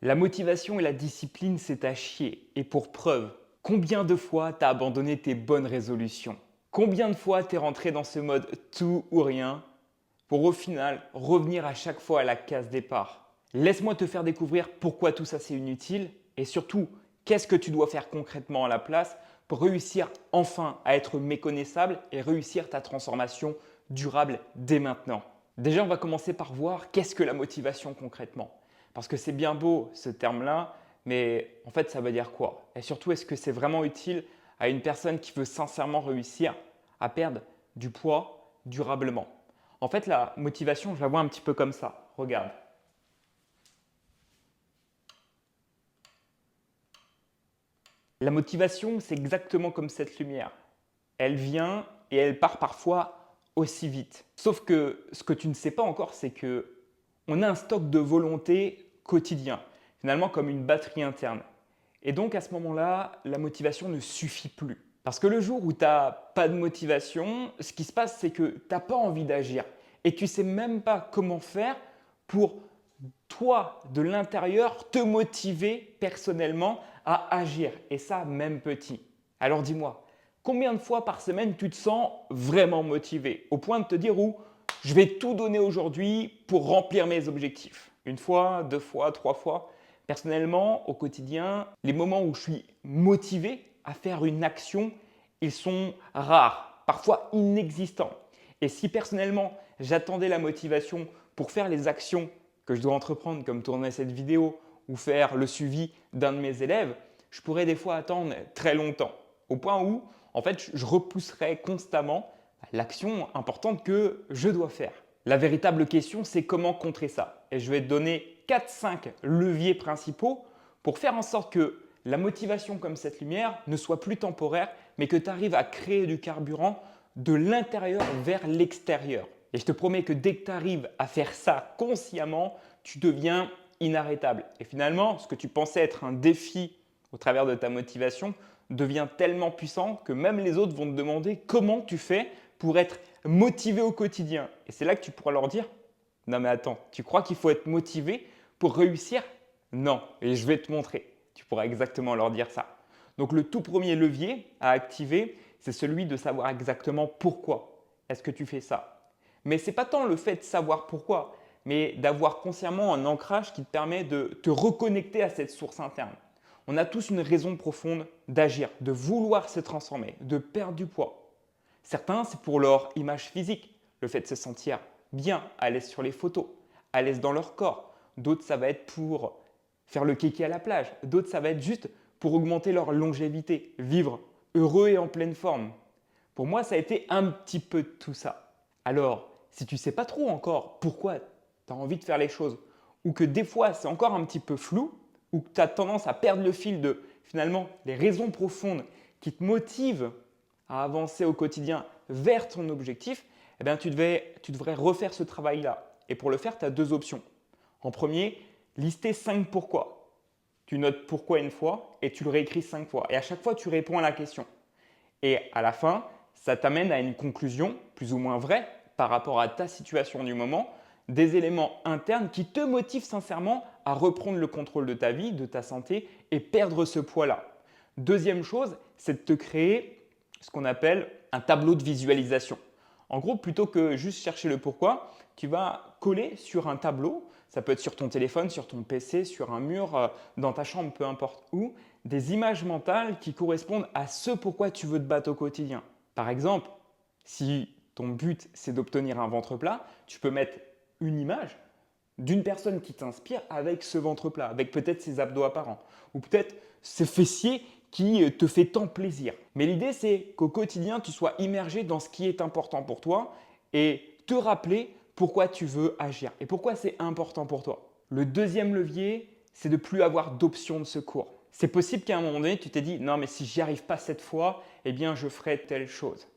La motivation et la discipline, c'est à chier. Et pour preuve, combien de fois t'as abandonné tes bonnes résolutions? Combien de fois t'es rentré dans ce mode tout ou rien pour au final revenir à chaque fois à la case départ? Laisse-moi te faire découvrir pourquoi tout ça c'est inutile et surtout qu'est-ce que tu dois faire concrètement à la place pour réussir enfin à être méconnaissable et réussir ta transformation durable dès maintenant. Déjà, on va commencer par voir qu'est-ce que la motivation concrètement. Parce que c'est bien beau ce terme-là, mais en fait, ça veut dire quoi? Et surtout, est-ce que c'est vraiment utile à une personne qui veut sincèrement réussir à perdre du poids durablement? En fait, la motivation, je la vois un petit peu comme ça. Regarde. La motivation, c'est exactement comme cette lumière. Elle vient et elle part parfois aussi vite. Sauf que ce que tu ne sais pas encore, c'est que on a un stock de volonté quotidien, finalement comme une batterie interne. Et donc à ce moment-là, la motivation ne suffit plus. Parce que le jour où tu n'as pas de motivation, ce qui se passe, c'est que tu n'as pas envie d'agir. Et tu ne sais même pas comment faire pour toi, de l'intérieur, te motiver personnellement à agir. Et ça, même petit. Alors dis-moi, combien de fois par semaine tu te sens vraiment motivé au point de te dire où je vais tout donner aujourd'hui pour remplir mes objectifs? Une fois, deux fois, trois fois. Personnellement, au quotidien, les moments où je suis motivé à faire une action, ils sont rares, parfois inexistants. Et si personnellement, j'attendais la motivation pour faire les actions que je dois entreprendre, comme tourner cette vidéo ou faire le suivi d'un de mes élèves, je pourrais des fois attendre très longtemps. Au point où, en fait, je repousserais constamment l'action importante que je dois faire. La véritable question, c'est comment contrer ça. Et je vais te donner 4-5 leviers principaux pour faire en sorte que la motivation comme cette lumière ne soit plus temporaire, mais que tu arrives à créer du carburant de l'intérieur vers l'extérieur. Et je te promets que dès que tu arrives à faire ça consciemment, tu deviens inarrêtable. Et finalement, ce que tu pensais être un défi au travers de ta motivation devient tellement puissant que même les autres vont te demander comment tu fais pour être motivé au quotidien. Et c'est là que tu pourras leur dire, non mais attends, tu crois qu'il faut être motivé pour réussir? Non, et je vais te montrer. Tu pourras exactement leur dire ça. Donc le tout premier levier à activer, c'est celui de savoir exactement pourquoi est-ce que tu fais ça. Mais ce n'est pas tant le fait de savoir pourquoi, mais d'avoir consciemment un ancrage qui te permet de te reconnecter à cette source interne. On a tous une raison profonde d'agir, de vouloir se transformer, de perdre du poids. Certains, c'est pour leur image physique, le fait de se sentir bien, à l'aise sur les photos, à l'aise dans leur corps. D'autres, ça va être pour faire le kéké à la plage. D'autres, ça va être juste pour augmenter leur longévité, vivre heureux et en pleine forme. Pour moi, ça a été un petit peu de tout ça. Alors, si tu ne sais pas trop encore pourquoi tu as envie de faire les choses, ou que des fois c'est encore un petit peu flou, ou que tu as tendance à perdre le fil de finalement les raisons profondes qui te motivent à avancer au quotidien vers ton objectif, eh bien, tu devrais refaire ce travail-là. Et pour le faire, tu as deux options. En premier, lister 5 pourquoi. Tu notes pourquoi une fois et tu le réécris 5 fois. Et à chaque fois, tu réponds à la question. Et à la fin, ça t'amène à une conclusion plus ou moins vraie par rapport à ta situation du moment, des éléments internes qui te motivent sincèrement à reprendre le contrôle de ta vie, de ta santé et perdre ce poids-là. Deuxième chose, c'est de te créer ce qu'on appelle un tableau de visualisation. En gros, plutôt que juste chercher le pourquoi, tu vas coller sur un tableau, ça peut être sur ton téléphone, sur ton PC, sur un mur, dans ta chambre, peu importe où, des images mentales qui correspondent à ce pourquoi tu veux te battre au quotidien. Par exemple, si ton but c'est d'obtenir un ventre plat, tu peux mettre une image d'une personne qui t'inspire avec ce ventre plat, avec peut-être ses abdos apparents, ou peut-être ce fessier qui te fait tant plaisir. Mais l'idée, c'est qu'au quotidien, tu sois immergé dans ce qui est important pour toi et te rappeler pourquoi tu veux agir et pourquoi c'est important pour toi. Le deuxième levier, c'est de ne plus avoir d'options de secours. C'est possible qu'à un moment donné, tu t'es dit non, mais si j'y arrive pas cette fois, eh bien, je ferai telle chose.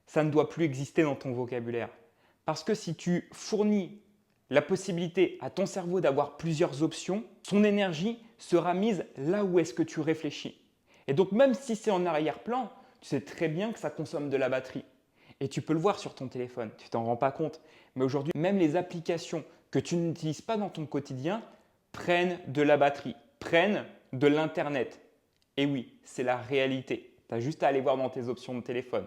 Ça ne doit plus exister dans ton vocabulaire. Parce que si tu fournis la possibilité à ton cerveau d'avoir plusieurs options, son énergie sera mise là où est-ce que tu réfléchis. Et donc même si c'est en arrière-plan, tu sais très bien que ça consomme de la batterie. Et tu peux le voir sur ton téléphone, tu t'en rends pas compte. Mais aujourd'hui, même les applications que tu n'utilises pas dans ton quotidien prennent de la batterie, prennent de l'Internet. Et oui, c'est la réalité. Tu as juste à aller voir dans tes options de téléphone.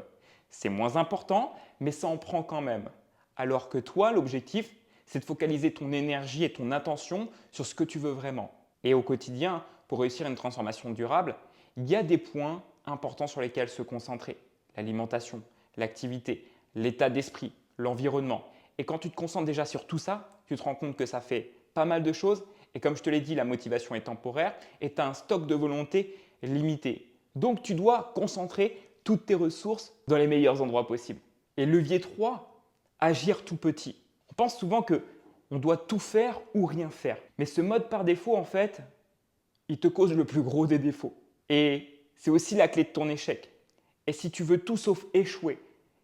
C'est moins important, mais ça en prend quand même. Alors que toi, l'objectif, c'est de focaliser ton énergie et ton attention sur ce que tu veux vraiment. Et au quotidien, pour réussir une transformation durable, il y a des points importants sur lesquels se concentrer. L'alimentation, l'activité, l'état d'esprit, l'environnement. Et quand tu te concentres déjà sur tout ça, tu te rends compte que ça fait pas mal de choses. Et comme je te l'ai dit, la motivation est temporaire et tu as un stock de volonté limité. Donc tu dois concentrer toutes tes ressources dans les meilleurs endroits possibles. Et levier 3, agir tout petit. On pense souvent qu'on doit tout faire ou rien faire. Mais ce mode par défaut, en fait, il te cause le plus gros des défauts. Et c'est aussi la clé de ton échec. Et si tu veux tout sauf échouer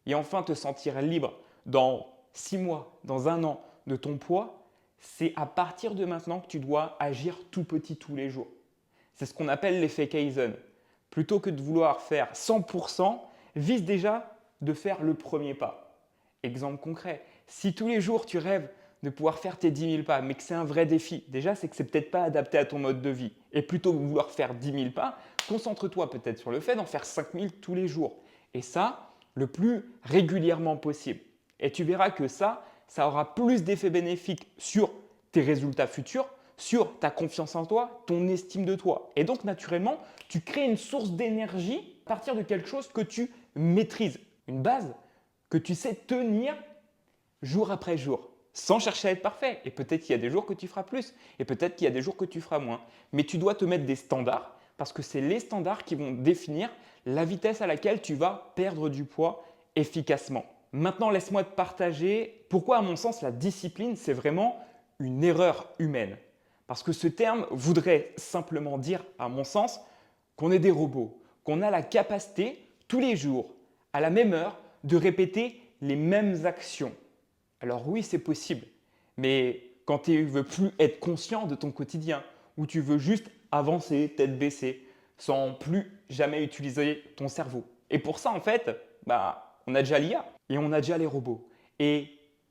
et enfin te sentir libre dans 6 mois, dans 1 an de ton poids, c'est à partir de maintenant que tu dois agir tout petit tous les jours. C'est ce qu'on appelle l'effet Kaizen. Plutôt que de vouloir faire 100%, vise déjà de faire le premier pas. Exemple concret, si tous les jours tu rêves de pouvoir faire tes 10 000 pas, mais que c'est un vrai défi, déjà c'est que c'est peut-être pas adapté à ton mode de vie. Et plutôt que de vouloir faire 10 000 pas, concentre-toi peut-être sur le fait d'en faire 5 000 tous les jours. Et ça, le plus régulièrement possible. Et tu verras que ça aura plus d'effets bénéfiques sur tes résultats futurs, sur ta confiance en toi, ton estime de toi. Et donc naturellement, tu crées une source d'énergie à partir de quelque chose que tu maîtrises, une base que tu sais tenir jour après jour, sans chercher à être parfait. Et peut-être qu'il y a des jours que tu feras plus, et peut-être qu'il y a des jours que tu feras moins. Mais tu dois te mettre des standards, parce que c'est les standards qui vont définir la vitesse à laquelle tu vas perdre du poids efficacement. Maintenant, laisse-moi te partager pourquoi, à mon sens, la discipline, c'est vraiment une erreur humaine. Parce que ce terme voudrait simplement dire, à mon sens, qu'on est des robots, qu'on a la capacité, tous les jours, à la même heure, de répéter les mêmes actions. Alors oui, c'est possible, mais quand tu ne veux plus être conscient de ton quotidien, ou tu veux juste avancer, tête baissée, sans plus jamais utiliser ton cerveau. Et pour ça, en fait, on a déjà l'IA et on a déjà les robots. Et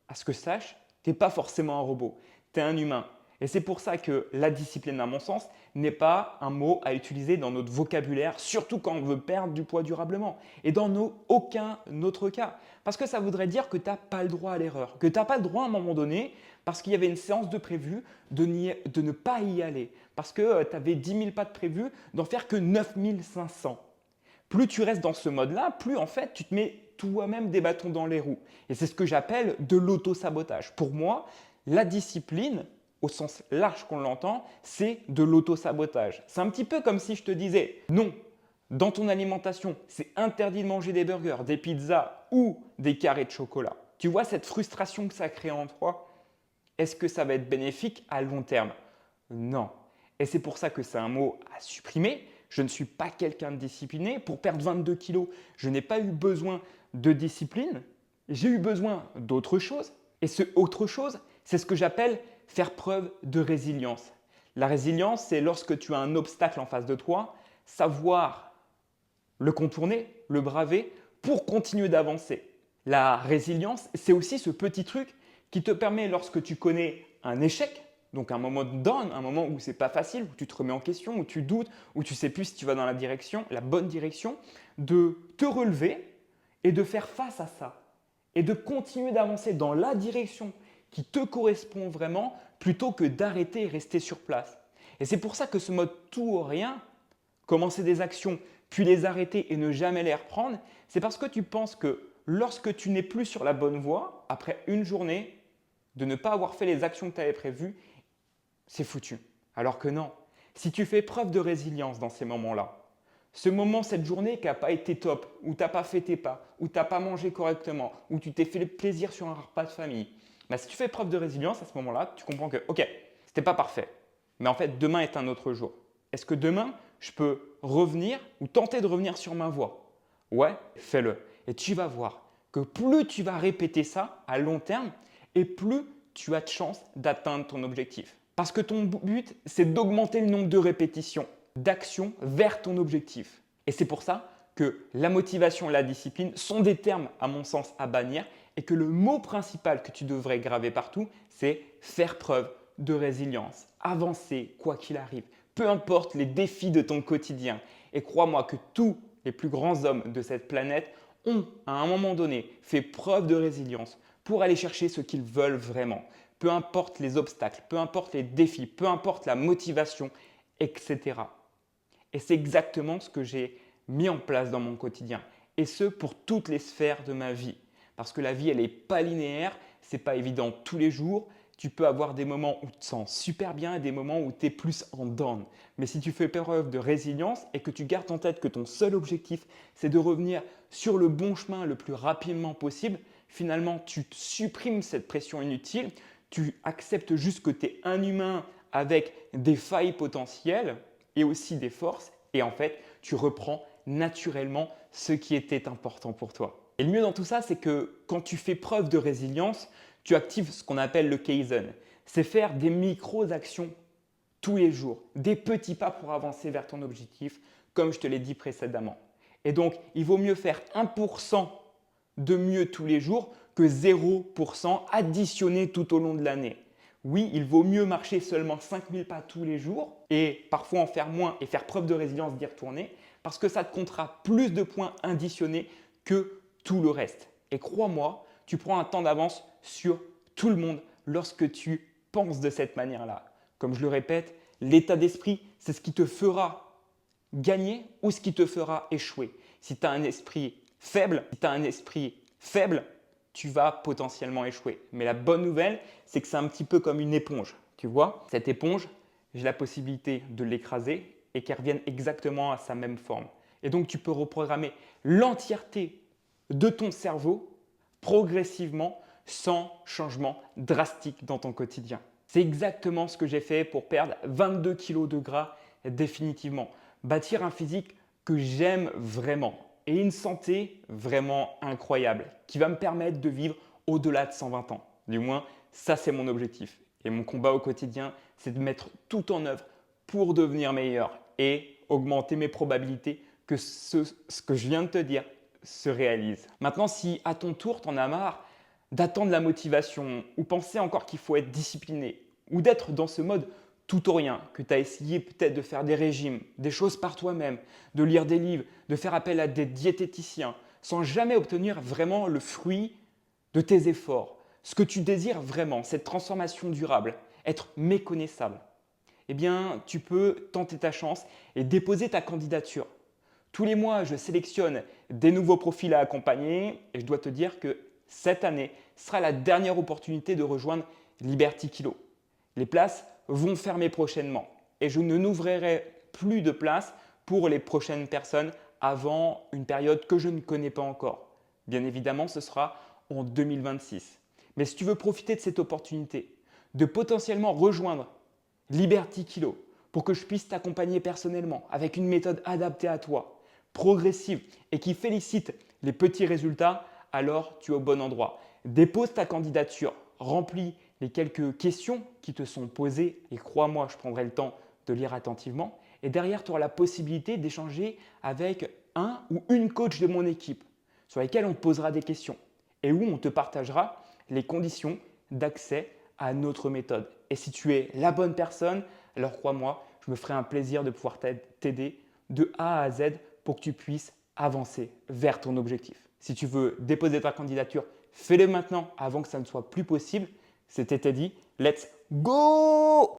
à ce que je sache, tu n'es pas forcément un robot, tu es un humain. Et c'est pour ça que la discipline, à mon sens, n'est pas un mot à utiliser dans notre vocabulaire, surtout quand on veut perdre du poids durablement. Et dans aucun autre cas. Parce que ça voudrait dire que tu n'as pas le droit à l'erreur, que tu n'as pas le droit à un moment donné, parce qu'il y avait une séance de prévu, de ne pas y aller. Parce que tu avais 10 000 pas de prévu, d'en faire que 9 500. Plus tu restes dans ce mode-là, plus en fait tu te mets toi-même des bâtons dans les roues. Et c'est ce que j'appelle de l'auto-sabotage. Pour moi, la discipline, au sens large qu'on l'entend, c'est de l'auto-sabotage. C'est un petit peu comme si je te disais non, dans ton alimentation, c'est interdit de manger des burgers, des pizzas ou des carrés de chocolat. Tu vois cette frustration que ça crée en toi? Est-ce que ça va être bénéfique à long terme? Non. Et c'est pour ça que c'est un mot à supprimer. Je ne suis pas quelqu'un de discipliné. Pour perdre 22 kilos, je n'ai pas eu besoin de discipline. J'ai eu besoin d'autre chose. Et ce autre chose, c'est ce que j'appelle faire preuve de résilience. La résilience, c'est lorsque tu as un obstacle en face de toi, savoir le contourner, le braver pour continuer d'avancer. La résilience, c'est aussi ce petit truc qui te permet, lorsque tu connais un échec, donc un moment de down, un moment où c'est pas facile, où tu te remets en question, où tu doutes, où tu sais plus si tu vas dans la bonne direction, de te relever et de faire face à ça et de continuer d'avancer dans la direction qui te correspond vraiment plutôt que d'arrêter et rester sur place. Et c'est pour ça que ce mode tout ou rien, commencer des actions puis les arrêter et ne jamais les reprendre, c'est parce que tu penses que lorsque tu n'es plus sur la bonne voie, après une journée, de ne pas avoir fait les actions que tu avais prévues, c'est foutu. Alors que non, si tu fais preuve de résilience dans ces moments-là, ce moment, cette journée qui n'a pas été top, où tu n'as pas fait tes pas, où tu n'as pas mangé correctement, où tu t'es fait plaisir sur un repas de famille, si tu fais preuve de résilience à ce moment-là, tu comprends que, ok, c'était pas parfait, mais en fait, demain est un autre jour. Est-ce que demain, je peux revenir ou tenter de revenir sur ma voie? Ouais, fais-le. Et tu vas voir que plus tu vas répéter ça à long terme, et plus tu as de chances d'atteindre ton objectif. Parce que ton but, c'est d'augmenter le nombre de répétitions, d'actions vers ton objectif. Et c'est pour ça que la motivation et la discipline sont des termes, à mon sens, à bannir et que le mot principal que tu devrais graver partout, c'est faire preuve de résilience. Avancer quoi qu'il arrive, peu importe les défis de ton quotidien. Et crois-moi que tous les plus grands hommes de cette planète ont, à un moment donné, fait preuve de résilience pour aller chercher ce qu'ils veulent vraiment. Peu importe les obstacles, peu importe les défis, peu importe la motivation, etc. Et c'est exactement ce que j'ai mis en place dans mon quotidien. Et ce, pour toutes les sphères de ma vie. Parce que la vie, elle n'est pas linéaire, ce n'est pas évident tous les jours. Tu peux avoir des moments où tu te sens super bien et des moments où tu es plus en down. Mais si tu fais preuve de résilience et que tu gardes en tête que ton seul objectif, c'est de revenir sur le bon chemin le plus rapidement possible, finalement, tu supprimes cette pression inutile, tu acceptes juste que tu es un humain avec des failles potentielles et aussi des forces et en fait, tu reprends naturellement ce qui était important pour toi. Et le mieux dans tout ça, c'est que quand tu fais preuve de résilience, tu actives ce qu'on appelle le Kaizen. C'est faire des micro-actions tous les jours, des petits pas pour avancer vers ton objectif, comme je te l'ai dit précédemment. Et donc, il vaut mieux faire 1% de mieux tous les jours que 0% additionné tout au long de l'année. Oui, il vaut mieux marcher seulement 5000 pas tous les jours et parfois en faire moins et faire preuve de résilience d'y retourner parce que ça te comptera plus de points additionnés que tout le reste. Et crois-moi, tu prends un temps d'avance sur tout le monde lorsque tu penses de cette manière-là. Comme je le répète, l'état d'esprit, c'est ce qui te fera gagner ou ce qui te fera échouer. Si tu as un esprit faible, tu vas potentiellement échouer. Mais la bonne nouvelle, c'est que c'est un petit peu comme une éponge. Tu vois, cette éponge, j'ai la possibilité de l'écraser et qu'elle revienne exactement à sa même forme. Et donc, tu peux reprogrammer l'entièreté de ton cerveau progressivement sans changement drastique dans ton quotidien. C'est exactement ce que j'ai fait pour perdre 22 kg de gras définitivement. Bâtir un physique que j'aime vraiment et une santé vraiment incroyable qui va me permettre de vivre au-delà de 120 ans. Du moins, ça c'est mon objectif. Et mon combat au quotidien, c'est de mettre tout en œuvre pour devenir meilleur et augmenter mes probabilités que ce que je viens de te dire se réalise. Maintenant, si à ton tour, tu en as marre d'attendre la motivation ou penser encore qu'il faut être discipliné ou d'être dans ce mode tout ou rien, que tu as essayé peut-être de faire des régimes, des choses par toi-même, de lire des livres, de faire appel à des diététiciens, sans jamais obtenir vraiment le fruit de tes efforts, ce que tu désires vraiment, cette transformation durable, être méconnaissable, eh bien, tu peux tenter ta chance et déposer ta candidature. Tous les mois, je sélectionne des nouveaux profils à accompagner et je dois te dire que cette année sera la dernière opportunité de rejoindre Liberty Kilo. Les places vont fermer prochainement et je ne n'ouvrirai plus de places pour les prochaines personnes avant une période que je ne connais pas encore. Bien évidemment, ce sera en 2026. Mais si tu veux profiter de cette opportunité, de potentiellement rejoindre Liberty Kilo pour que je puisse t'accompagner personnellement avec une méthode adaptée à toi, progressive et qui félicite les petits résultats, alors tu es au bon endroit. Dépose ta candidature, remplis les quelques questions qui te sont posées et crois-moi, je prendrai le temps de lire attentivement. Et derrière, tu auras la possibilité d'échanger avec un ou une coach de mon équipe sur lesquels on te posera des questions et où on te partagera les conditions d'accès à notre méthode. Et si tu es la bonne personne, alors crois-moi, je me ferai un plaisir de pouvoir t'aider de A à Z pour que tu puisses avancer vers ton objectif. Si tu veux déposer ta candidature, fais-le maintenant avant que ça ne soit plus possible. C'était Teddy. Let's go!